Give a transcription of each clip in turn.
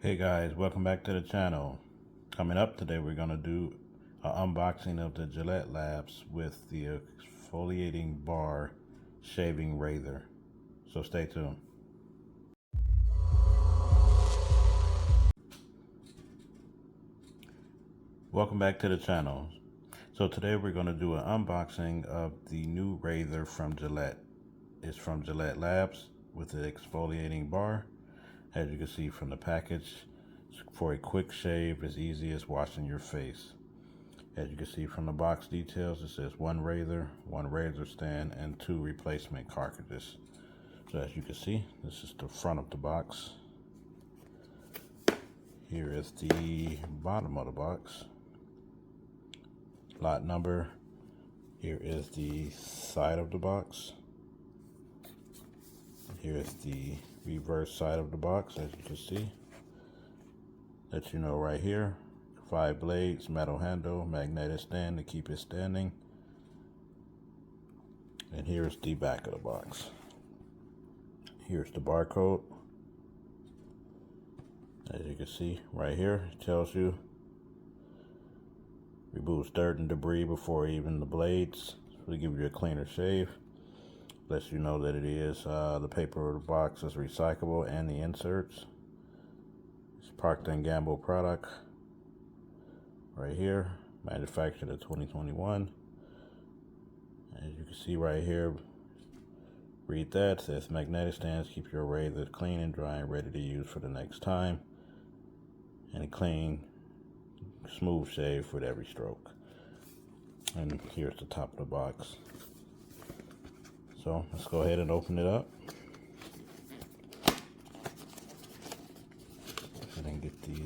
Hey guys, welcome back to the channel. Coming up today, we're going to do an unboxing of the Gillette Labs with the exfoliating bar shaving razor. So stay tuned. Welcome back to the channel. So today we're going to do an unboxing of the new razor from Gillette. It's from Gillette Labs with the exfoliating bar. As you can see from the package, for a quick shave as easy as washing your face. As you can see from the box details, it says one razor stand, and 2 replacement cartridges. So as you can see, this is the front of the box. Here is the bottom of the box. Lot number. Here is the side of the box. Here is the reverse side of the box, as you can see. Let you know right here, 5 blades, metal handle, magnetic stand to keep it standing. And here's the back of the box. Here's the barcode. As you can see right here, it tells you removes dirt and debris before even the blades, to give you a cleaner shave. Lets you know that it is the paper of the box is recyclable, and the inserts. It's Procter & Gamble product right here, manufactured in 2021. As you can see right here, read that, it says magnetic stands keep your razor clean and dry and ready to use for the next time, and a clean, smooth shave with every stroke. And here's the top of the box. So let's go ahead and open it up. And then get these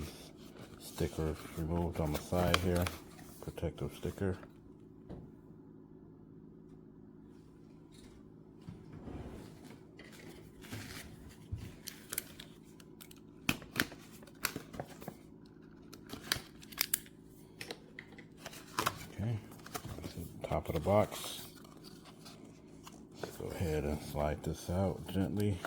stickers removed on the side here. Protective sticker. Okay, that's the top of the box. Go ahead and slide this out gently.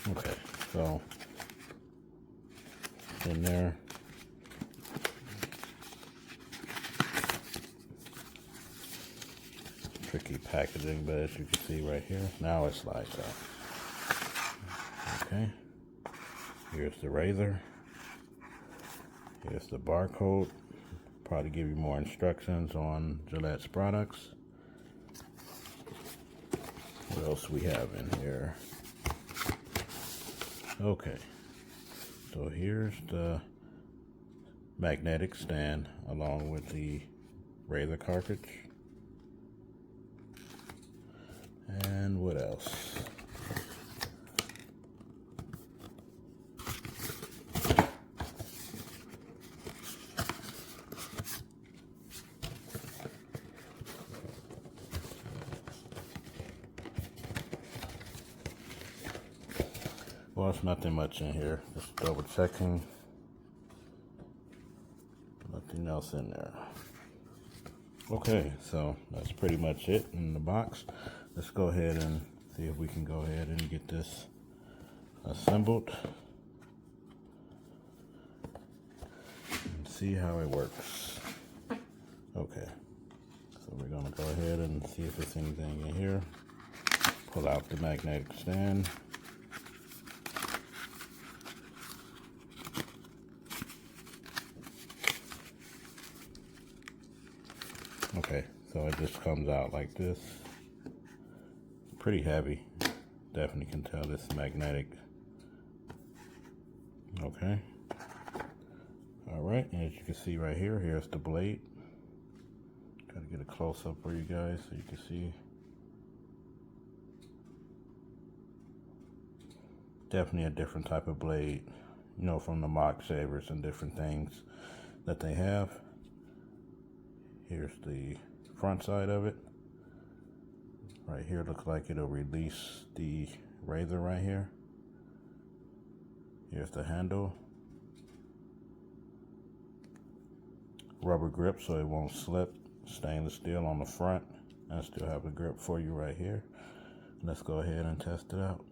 Okay, so in there. Tricky packaging, but as you can see right here, now it slides out. Okay, here's the razor. Here's the barcode. Probably give you more instructions on Gillette's products. What else we have in here? Okay, so here's the magnetic stand along with the razor cartridge. And what else? Well, it's nothing much in here. Just double checking. Nothing else in there. Okay, so that's pretty much it in the box. Let's go ahead and see if we can go ahead and get this assembled and see how it works. Okay, so we're gonna go ahead and see if there's anything in here. Pull out the magnetic stand. Okay, so it just comes out like this. Pretty heavy. Definitely can tell this is magnetic. Okay. Alright, and as you can see right here, here's the blade. Gotta get a close up for you guys so you can see. Definitely a different type of blade, you know, from the mock shavers and different things that they have. Here's the front side of it. Right here looks like it'll release the razor right here. Here's the handle. Rubber grip so it won't slip. Stainless steel on the front. And still have a grip for you right here. Let's go ahead and test it out.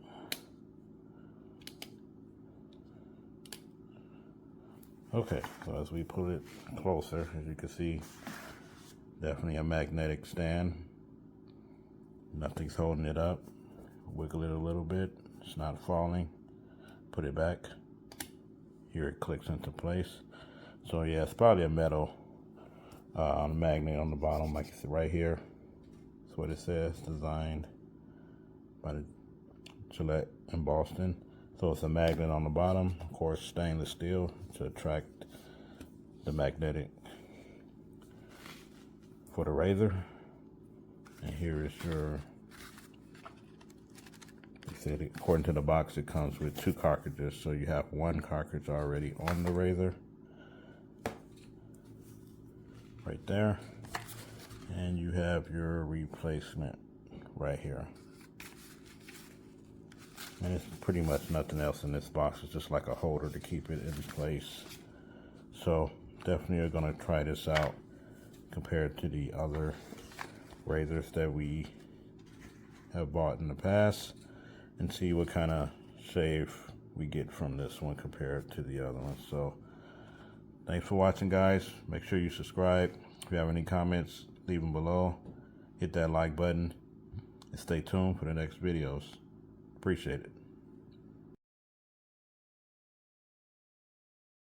Okay, so as we pull it closer, as you can see, definitely a magnetic stand. Nothing's holding it up. Wiggle it a little bit. It's not falling. Put it back. Here it clicks into place. So yeah, it's probably a metal magnet on the bottom, like it's right here. That's what it says. Designed by the Gillette in Boston. So it's a magnet on the bottom, of course stainless steel to attract the magnetic for the razor. And here is your, it said according to the box it comes with 2 cartridges, so you have 1 cartridge already on the razor. Right there. And you have your replacement right here. And it's pretty much nothing else in this box. It's just like a holder to keep it in place. So definitely are going to try this out compared to the other razors that we have bought in the past and see what kind of shave we get from this one compared to the other one. So thanks for watching, guys. Make sure you subscribe. If you have any comments, leave them below. Hit that like button and stay tuned for the next videos. Appreciate it.